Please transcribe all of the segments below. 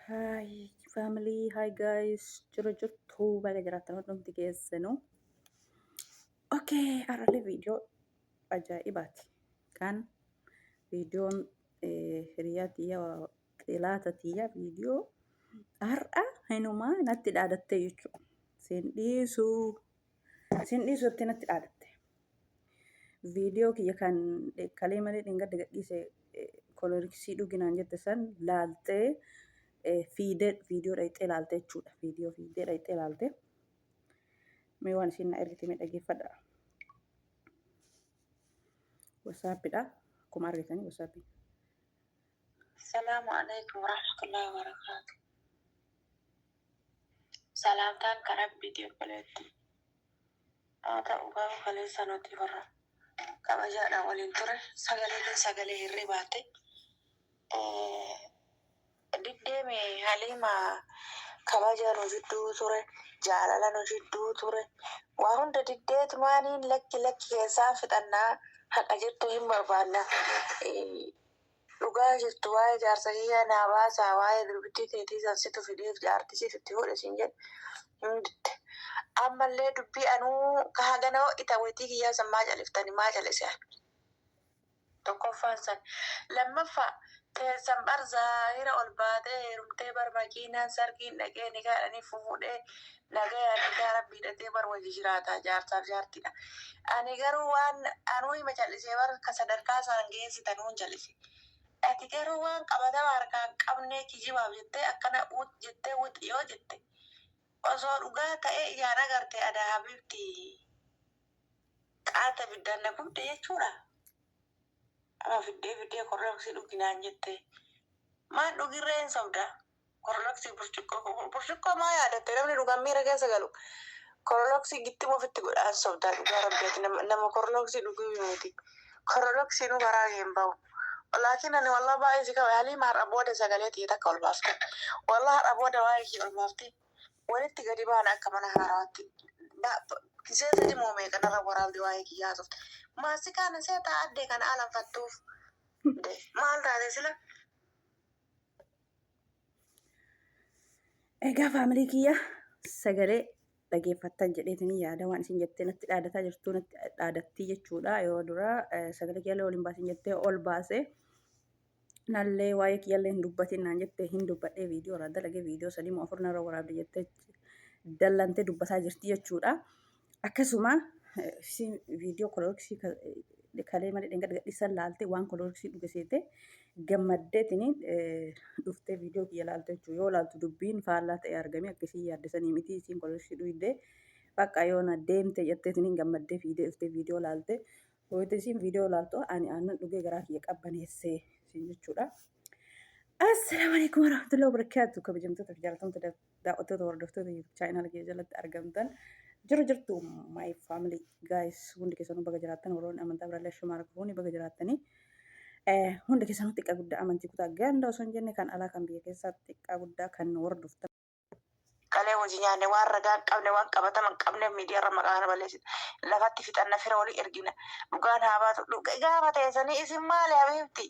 Hi family, hi guys. Jirtu baga jiraatan hundumti keessanuu. Okay, har'allee viidiyoo ajaa'ibaati. Kan viidiyoon hiriyaa tiyya xilaata tiyya viidiyoo har'a hinumaa natti dhaadatte jechuudha. Sin dhiisuutti natti dhaadatte. Viidiyoo kiyya kan kalee malee dhingadda gadhiise koloriksii dhuginaan jette san laaltee fiidee viidiyoo dhayxee laalte jechuudha. Viidiyoo fiidee dhayxee laalte. Mee waan isin na ergite mee dhaggeeffadha. WhatsAppidha. Akkuma argitanii WhatsApp. Assalamu alaikum warahmatullahi wabarakatuh. Salamtaan karaa viidiyoo kaleetti. Haa ugaa kalee sanooti warra kabajaadhaan waliin ture. Sagalee hirribaate. Diddeeme Halima kabajaa nu jidduu ture. Jaalala nu jidduu ture. Waa hunda diddeetu maaniin lakki keessaa fixannaa haqa jirtu hin barbaanna. Dhugaa jirtu waa'ee jaarsa kiyyaa naa baasaa waa'ee durbittii teetii sansitu fideef jaartisiif itti hodhe siin jedhe. Ammallee dubbii anuu kahaganoo ita weetii kiyyaa san maa califtanii maa calise tokkoffaan san. Lammaffaa teessan barzaa hira ol baatee heerumtee bar makiinaan sargiin dhaqee ni kaadhanii fuudhee nagayaan nikaa rabbii hidhatee bar wajji jiraataa jaarsaaf jaartidha. Ani garuu waan anuu hima callisee bar ka sadarkaa isaan geessitanuu callise. Ati garuu waan qabatamaa harkaan qabnee kijibaaf jettee akkana jettee wuxiyoo jette. Osoo dhugaa ta'ee iyaan agarte adaa habibti qaata biddaan na gubde jechuudha. Ama fiddee korroksii dhuginaan jette. Maan dhugirreen sobda? Korroksii burcuqqoo maa yaadatte namni dhugaan miira keessa galu. Korroksii gitti ofitti godhaan sobdaa dhugaa rabbiati nama korroksii dhuguu miti. Korroksii nu garaa hin bahu. Laakiin ani wallah baay'ee si qaba Halima har'a booda sagalee tiyya takka ol baafte. Wallah har'a booda waa'ee kee ol baafte. Walitti gadi baan akka mana haaraatti. Kiseessa dimoo meeqa narra waraabde waa'ee kiyyaa haasofte. Maasii kana seetaa addee kana alanfattuuf. Maal taate sila? Egaa faamilii kiyya sagalee dhaggeeffattan jedheetanii yaada waan isin jettee natti dhaadataa jirtu natti dhaadattii jechuudha. Yoo dura sagalee kiyyaallee waliin baasin jettee ol baase nallee waa'ee kiyyaallee hin dubbatin naan jettee hin dubbadhee viidiyoo irraa dalagee viidiyoo sadii moo afur narra waraabde jettee dallantee dubbataa jirti jechuudha. Akkasuma viidiyoo koloriksii kalee malee dhingadda gadhiisan laalte waan koloriksii dhugeseete gammaddeetini dhuftee viidiyoo kiyya laalte jechuudha. Yoo laaltu dubbiin faallaa ta'e argame akkasii yaaddasanii miti isiin koloriksii dhuydee bakka yoo na deemte jetteetini gammaddee fiidee dhuftee viidiyoo laalte. Hoyti isiin viidiyoo laaltu ani aannan dhugee garaa kiyya qabbaneessee siin jechuudha. Assalaamu alaikum warahmatullahi wabarakatuh. Kabajamtoota fi jaallatamtoota daawwattoota hordoftoota YouTube chaanal kiyya jalatti argamtan. Jirtu my family guys hundi keessanuu baga jiraattan warroonni amantaa biraallee shumaa rakkoonni baga jiraattanii hundi keessanuu xiqqaa guddaa amantii kutaa ganda osoo hin jenne kan alaa kan biyya keessaa xiqqaa guddaa kan hordoftan. Kalee hojii nyaanne waan ragaa qabne waan qabataman qabne miidiyaarra maqaan balleessita. Lafatti fixanna fira walii ergina. Dhugaan haa baatu gaafa teessanii isin maali habiibti?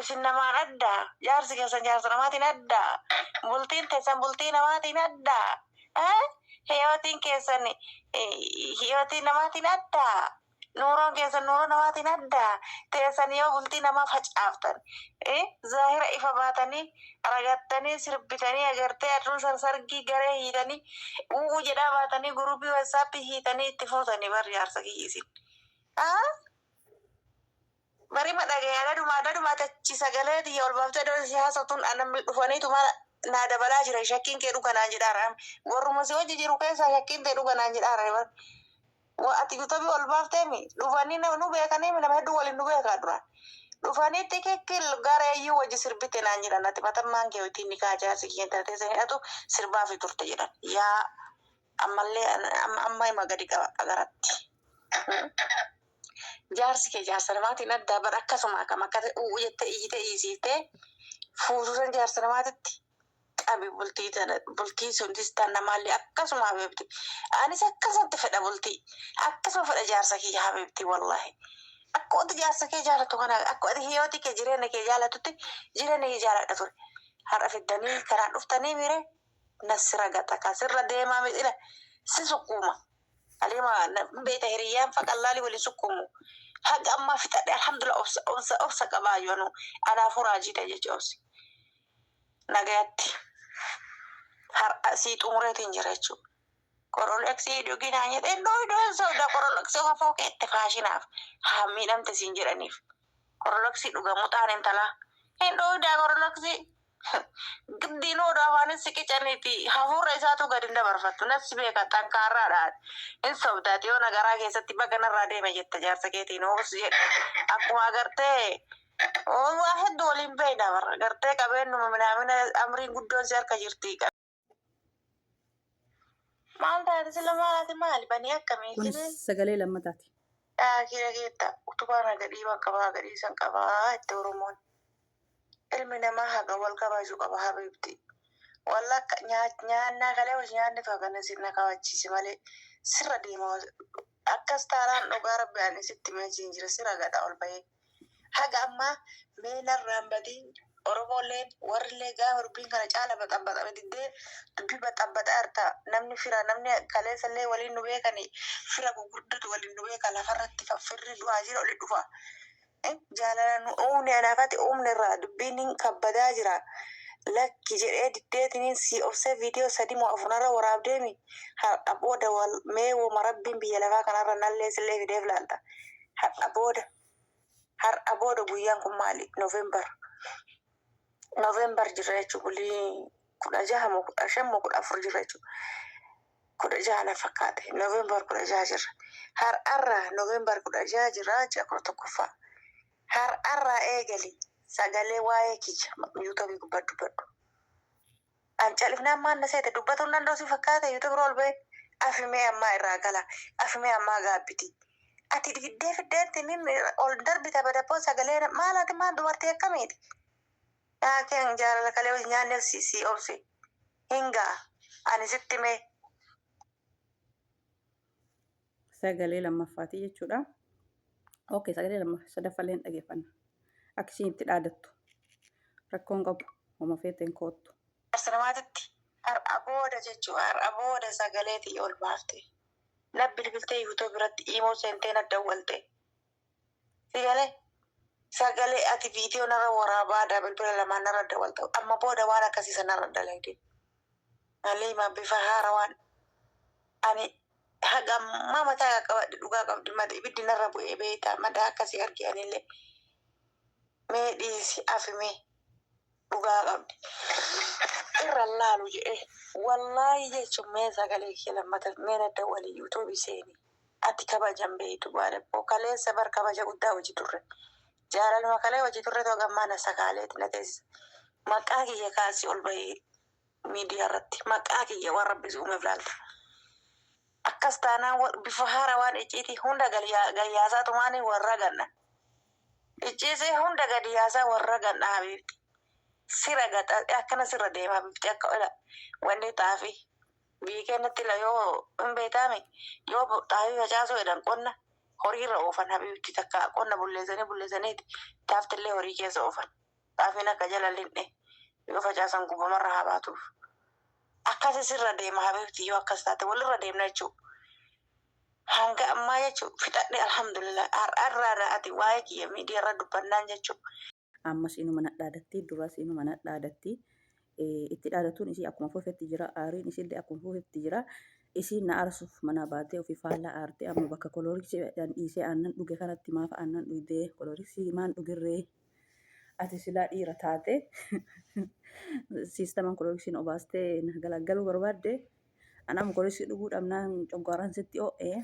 Isin namaan addaa. Jaarsi keessan jaarsa namaatiin addaa. Bultiin teessan bultii namaatiin addaa. Hiyootiin keessan hiyootiin namaatiin addaa. Nuuroon keessan nuuroo namaatiin addaa. Teessan yoo bultii namaa facaaftan. Zaahira ifa baatanii aragattanii sirbitanii agartee aduun sarsargii garee hiitanii uuu jedhaa baatanii guruubii WhatsAppii hiitanii itti fuutanii bar jaarsa kiyyisin. Bari madhagayyaa dhadhumaa tachi sagalee tiyya ol baaftee doon siyaasatuun anamni dhufaniitu mana naa dabalaa jira shakkiin kee dhuganaan jedhaara. Warruma si hojii jiru keessaa shakkiin kee dhuganaan jedhaara. Ati yuutuubii ol baafteemi dhufanii nu beekanii nama hedduu waliin nu beekaa duraan. Dhufanii tikikkil gareeyyuu wajji sirbite naan jedhan ati matammaan kee ittiin nikaa jaarsi kiyya taatee hidhatu sirbaa fi turte jedhan. Yaa ammallee amma hima gadi qaba agaratti. Jaarsi kee jaarsa namaatiin addaa bara akkasuma akkam akka uuu jettee iyyitee iisiiftee fuutuusan jaarsa namaatitti qabi bultii suntis tan namaallee akkasuma habeebti. Anis akkasumatti fedha bultii akkasuma fedha jaarsa kiyya habeebti wallahi. Akka ati jaarsa kee jaalatu kana akka ati hiyooti kee jireenya kee jaalatutti jireenya kee jaaladha ture. Har'a fiddanii kanaan dhuftanii mire nasira gata kasirra deemaa mixila si sukkuma. Alima beeta hiriyyaan faqallaalii wali sukkumu. Haga ammaa fixadhe alhamdulillah obsa qabaa yoonu anaafuu raajiidha jecha obsi. Nagayatti har'a sii xumureetiin jira jechuudha. Korolaksii dhuginaa jedhee dhooyidoo sauda korolaksii hafoo keette faashinaaf haa miidhamte siin jedhaniif. Korolaksii dhugamu xaan intalaa. Hin dhooyidaa korolaksii. Giddiinoo afaanis siqicaniiti hafuura isaatu gadi dabarfattu nafsi beeka xankaarraadhaan hin sobdaati yoo nagaraa keessatti baga narraa deeme jetta jaarsa keetiin oobs jedhe akkuma agartee waa hedduu waliin beeyna barra agartee qabeennuma minaamina amriin guddoon si harka jirti. Maal taate sila maalaati maali banii akkamiitiin? Kunis sagalee lammataati. Kira keetta utubaan hagadhii bakka hagadhii san qabaa itti Oromoon. Ilmi namaa haga wal kabaju qaba habiibti. Walla akka nyaannaa kalee wal nyaanni fagana sirna kawachiisi malee sirra deema akkas taanaan dhugaa rabbi ani sitti meechiin jira sirra gadhaa ol bahee. Haga ammaa meenarraan badii Oromooleen warrillee gaafa dubbiin kana caala baxabbaxame diddee dubbii baxabbaxaa irta namni fira namni kaleessallee waliin nu beekani fira gurguddatu waliin nu beeka lafarratti firri du'aa jira oli dhufa. Jaalala nu uumne anaafati uumne irraa dubbiin kabbadaa jira. Lakki jedhee diddeetiniin si obsee viidiyoo 3 moo 4 waraabdeemi har'a booda wal mee wooma rabbiin biyya lafaa kanarra nallee sillee fideef laalta. Har'a booda guyyaan kun maali? Noovembar jirra jechuun bulii 16 moo 15 moo 14 jirra jechuun 16 na fakkaate. Noovembar 16 jirra. Har'arraa Noovembar 16 jirra ji'a 11ffaa. Har'arraa eegali sagalee waa'ee kiyya yuutuubii gubbaa dubbadhu. Ancalifnaan maan na seete dubbatuun danda'u si fakkaate yuutuubii ol ba'e afimee ammaa irraa gala afimee ammaa gaabbiti. Ati fiddeetiin ol darbita badabboo sagalee maalaati maan dubartii akkamiiti? Yaakeen jaalala kalee wajji nyaanneef si obsi. Hingaa ani sitti mee. Sagalee lammaffaati jechuudha. Okay, sagalee sadaffaaleen dhageeffanna. Akka isheen itti dhaadattu. Rakkoon qabu. Homa feeteen koottu. Asirmaatitti har'a booda jechuudha. Har'a booda sagaleetii ol baafte. Labbi bilbiltee yuutuubii biratti imoo seentee na dawwalte. Sigalee sagalee ati viidiyoo narra waraabaa bilbila lamaan narra dawwalte. Amma booda waan akkasii sanarra dalagde. Aliima bifa haarawaan ani hagamma mataa qabadhi dhugaa qabdi mata ibiddi narra bu'ee beektaa madaa akkasii argi'anillee mee dhiisi afimee dhugaa qabdi. Irra laalu jedhee wallaahi jechuun mee sagalee kee lammata mee nadda walii yuutuubii seeni ati kabajan beektu baadaboo kaleessa bar kabaja guddaa hojii turre jaalaluma kalee hojii turre too gammaa na sakaaleeti na teessisa maqaa kiyya kaasii ol bahee miidiyaa irratti maqaa kiyya waan rabbisi uumeef laalta. Akkas taanaan bifa haarawaan icciitii hunda gayyaasaatu maanii warra ganna. Icciisee hunda gadi yaasaa warra ganna habiibti. Sira gata akkana sirra deemaa bifti akka ola wanni xaafii biyyi keenyatti la yoo hin beekame yoo xaafii facaasuu jedhan qonna horiirra oofan habiibti takka qonna bulleessaniiti taaftillee horii keessa oofan xaafiin akka jala linne yoo facaasan gubamarra haa baatuuf. Akkasi sirra deema habiibti yoo akkas taate walirra deemna jechuudha. Hanga ammaa jechuudha fixadhe alhamdulillah har'arraa ati waa'ee kiyya miidiyaarra dubbannaan jechuudha. Ammas inuma nadhaadatti duras inuma nadhaadatti itti dhaadatuun isii akkuma fuufetti jira aariin isillee akkuma fuufetti jira isiin na aarsuuf mana baatee ofii faallaa aartee amma bakka kolooriksii dhiisee aannan dhuge kanatti maaf aannan dhugdee kolooriksii maan dhugirree ati silaa dhiira taate siistamaan kolooriksiin obaastee galaggaluu barbaadde anam kolooriksii dhuguu dhabnaan coggaaraan sitti oo'ee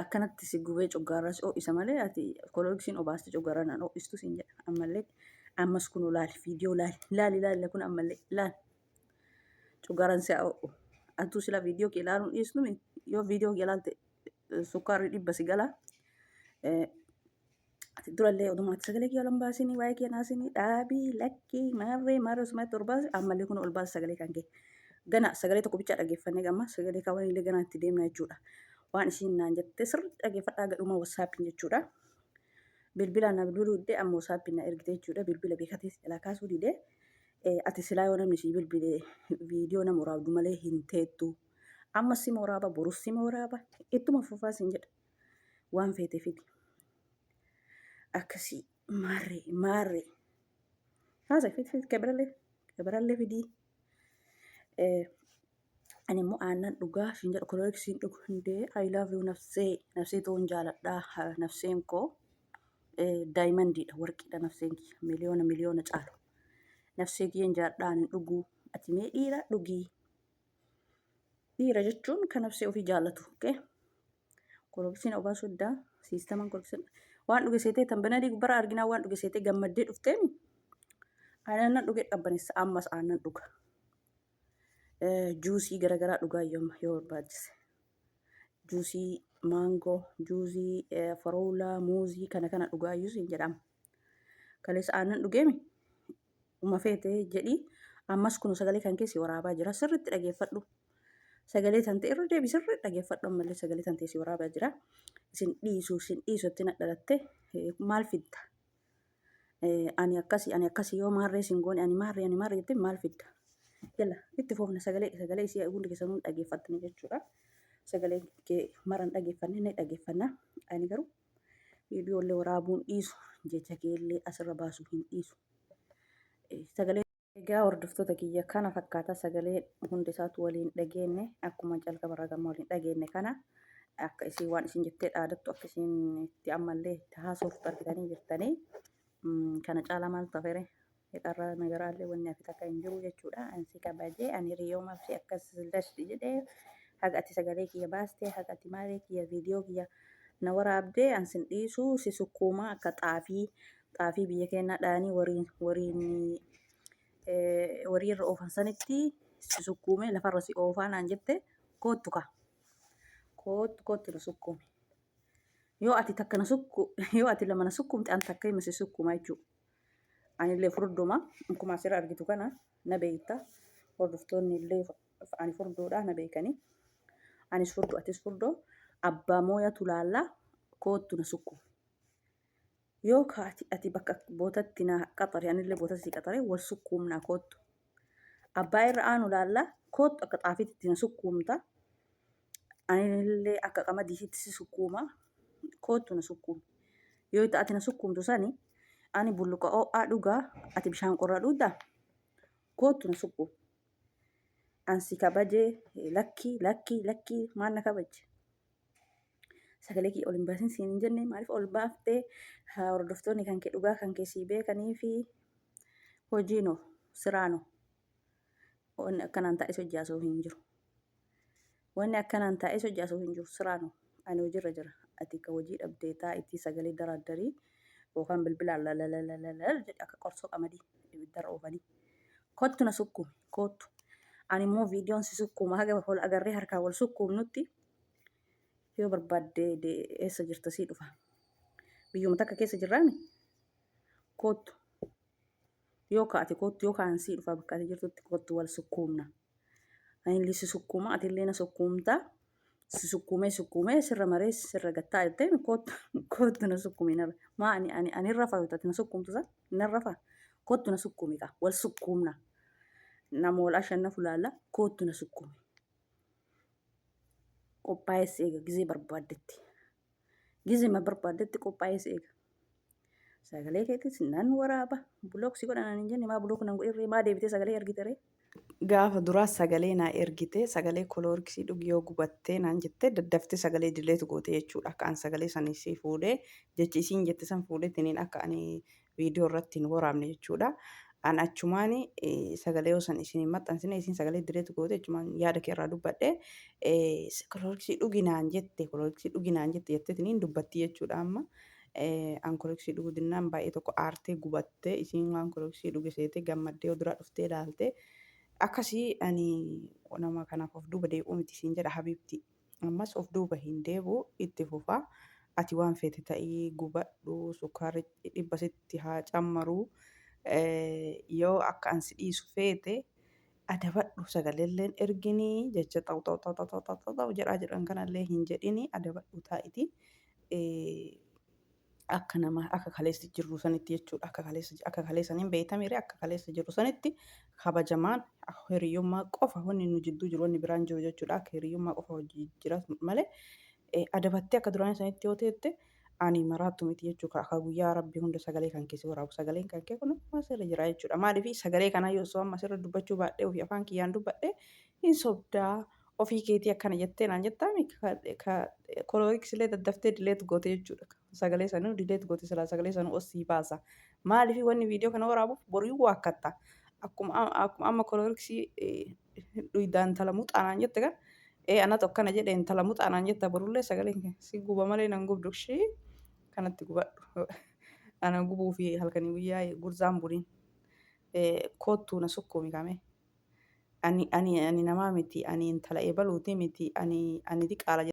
akkanatti si gubee coggaarras isa malee ati kolooriksiin obaaste coggaaraan an oo'istu sin jedha ammallee ammas kun laali viidiyoo laali kun ammallee laali coggaaraan si oo'u atuu sila viidiyoo kee ilaaluun dhiisnu yoo viidiyoo kee ilaalte sukkaarri dhibba si gala durallee odumaatti sagalee kee olan baasinii waa'ee kee naasinii dhaabii lakkii maarree osumatti ol baase ammallee kun ol baase sagalee kan kee gana sagalee tokko bichaa dhageeffannee gamma sagalee kaawwanillee gana itti deemna jechuudha. Waan isiin naan jette sirri dhageeffadhaa gadhuma wasaappiin jechuudha. Bilbilaan na bilbiluu didee amma wasaappiin na ergite jechuudha. Bilbila beekatees jalaa kaasuu didee ati silaa yoo namni sii bilbilee viidiyoo nama waraabdu malee hin teettu. Ammas sima waraaba, borus sima waraaba, ittuma fufaa sin jedha. Waan feete fidi. Akkasii maarree. Haasa fidi kabirallee fidii. Ani immoo aannan dhugaa shin jedha kololeksiin dhugu hundee I love you nafsee toon jaaladhaa nafseen koo daayimandiidha warqiidha nafseen kiyya miliyoona caalu. Nafsee kiyyeen jaaladhaa ani dhuguu ati mee dhiira dhugii. Dhiira jechuun kan nafsee ofii jaallatu. Kololeksiin obaa soddaa siistaman kololeksiin waan dhuge seetee tan banadii gubbara arginaa waan dhuge seetee gammaddee dhufteemi. Aannan dhuge qabbaneessa ammas aannan dhuga. Juusii garaagaraa dhugaa yoo barbaachise. Juusii maangoo, juusii faroolaa, muuzii kana dhugaa iyyuu siin jedhama. Kaleessa aannan dhugeemi uma feetee jedhii ammas kun sagalee kan keessi waraabaa jira sirriitti dhageeffadhu. Sagalee tan ta'e irra deebi sirriitti dhageeffadhu ammallee sagalee tan ta'e si waraabaa jira. Isin dhiisuutti na dhalatte maal fidda? Ani akkasii yoo maarree sin goone ani maarree jettee maal fidda? Yalla itti foofna sagalee isii hundi keessanuu dhageeffattanii jechuudha. Sagalee kee maran dhageeffanne ni dhageeffanna. Ani garuu viidiyoollee waraabuun dhiisu jecha keellee asirra baasuu hin dhiisu. Sagalee egaa hordoftoota kiyya kana fakkaata sagalee hundi isaatu waliin dhageenne akkuma jalqaba irraa gama waliin dhageenne kana akka isin waan isin jettee dhaadattu akka isin itti ammallee itti haasoftu argitanii jirtanii kana caalaa maal tafere qarra nagaraallee wanni akka takka hin jiru jechuudha. Ansi kabajee ani hiriyoomaaf si akkas dashti jedhee haga ati sagalee kiyya baastee haga ati maalee kiyya viidiyoo kiyya na waraabdee ansin dhiisuu si sukkuuma akka xaafii biyya keenyaa dhaanii warii irra oofan sanitti si sukkuume lafarra si oofaa naan jette koottu ka. Koottu na sukkuume. Yoo ati lama na sukkuumte an takka hima si sukkuuma jechuudha. Anillee furduma akkuma asirra argitu kana na beekta. Hordoftoonni illee ani furdoodha na beekanii. Anis furdu atis furdoo abbaa mooyatu laallaa koottu na sukkuume. Yoo ati bakka bootatti na qaxare anillee bootatti si qaxare wal sukkuumnaa koottu. Abbaa irra aanu laallaa koottu akka xaafiitti na sukkuumta. Anillee akka qamadiisitti si sukkuuma koottu na sukkuume. Yoo itti ati na sukkuumtu sani ani bulluqa ho'aa dhugaa ati bishaan qorraa dhugdaa koottu na sukkuume. Ansi kabajee lakkii maal na kabaje. Sagalee kiyya ol hin baasin siin hin jenne maaliif ol baaftee hordoftoonni kan kee dhugaa kan kee sii beekanii fi hojiinoo siraanoo wanni akkanaan taa'ee hojjaasoo hin jiru. Wanni akkanaan taa'ee hojjaasoo hin jiru siraanoo ani hojiirra jira. Ati ka hojii dhabdee taa'itti sagalee daraaddarii yookaan bilbilaan jedhe akka qorsoo qamadii ibiddarra oofanii. Kottu na sukkuume koottu. Ani immoo viidiyoon si sukkuuma haga wal agarree harkaan wal sukkuumnutti yoo barbaadde eessa jirta sii dhufa. Biyyuma takka keessa jirraami koottu. Yoo kaate koottu yoo kaan sii dhufa bakka ati jirtutti koottu wal sukkuumna. Anillee si sukkuuma atillee na sukkuumta. Si sukkuumee sirra maree sirra gattaa jettee koottu na sukkuume narra. Maa ani irra fa'aa ati na sukkuumtu san narra fa'aa koottu na sukkuume kaa wal sukkuumna. Nama wal ashanna fulaalla koottu na sukkuume. Qophaa'ees eega gizee barbaaddetti. Gizee barbaaddetti qophaa'ees eega. Sagalee keetis nan waraaba. Bulooksii godhanan hin jenne maa bulooku nan godhirree maa deebitee sagalee argite ree. Gaafa duraa sagalee naa ergite sagalee kolooriksii dhugi yoo gubattee naan jettee daddaftee sagalee dileetu goote jechuudha. Akka ani sagalee sanisii fuudhee jechi isiin jette san fuudhee tiniin akka ani viidiyoo irratti hin waraabne jechuudha. An achumaan sagalee yoo san isin maxxansine isin sagalee dileetu goote achumaan yaada kee irraa dubbadhe kolooriksii dhuginaan jette jettee tiniin dubbatti jechuudha amma. An kolooriksii dhuguu dinnaan baay'ee tokko aartee gubattee isiin waan kolooriksii dhuge seetee gammaddee duraa dhuftee ilaalte. Akkasii ani nama kanaaf of duuba deebi'uu miti siin jedha habiibti. Ammas of duuba hin deebi'u itti fufaa. Ati waan feete ta'ii gubadhu sukkaarri dhibba sitti haa cammaru. Yoo akka ansi dhiisu feete adabadhu sagaleelleen erginii jecha xaw jedhaa jedhan kanallee hin jedhini adabadhu taa'iti. akka nama akka kaleessa jirru sanitti jechuudha. Akka kaleessa hin beektamire akka kaleessa jirru sanitti kabajamaan hiriyyummaa qofa wanni nu jidduu jiru wanni biraan jiru jechuudha. Akka hiriyyummaa qofa hojii jira malee adabattee akka duraanii sanitti yoo teette ani maraattu miti jechuudha. Akka guyyaa rabbii hunda sagalee kan keessa waraabu sagaleen kan kee kun asirra jira jechuudha. Maaliif sagalee kanaa yoo osoo amma asirra dubbachuu baadhee ofii afaan kiyyaan dubbadhee hin sobdaa ofii keetii akkana jettee naan jettaami kolooriksilee daddaftee dileet goote jechuudha. Sagalee sanuu dileet goote silaa sagalee sanuu osii baasa. Maaliif wanni viidiyoo kana waraabuuf borii waakkatta. Akkuma amma kolooriksii dhuydaan talamuu xaanaan jette kan anatu akkana jedhee intala muxaanaan jetta borullee sagaleen si guba malee nan gubdu shii kanatti gubadhu. Ana gubuu fi halkanii guyyaa gurzaan buriin koottuu na sukkuumi kame. Ani namaa miti ani intala eebaluuti miti ani diqaala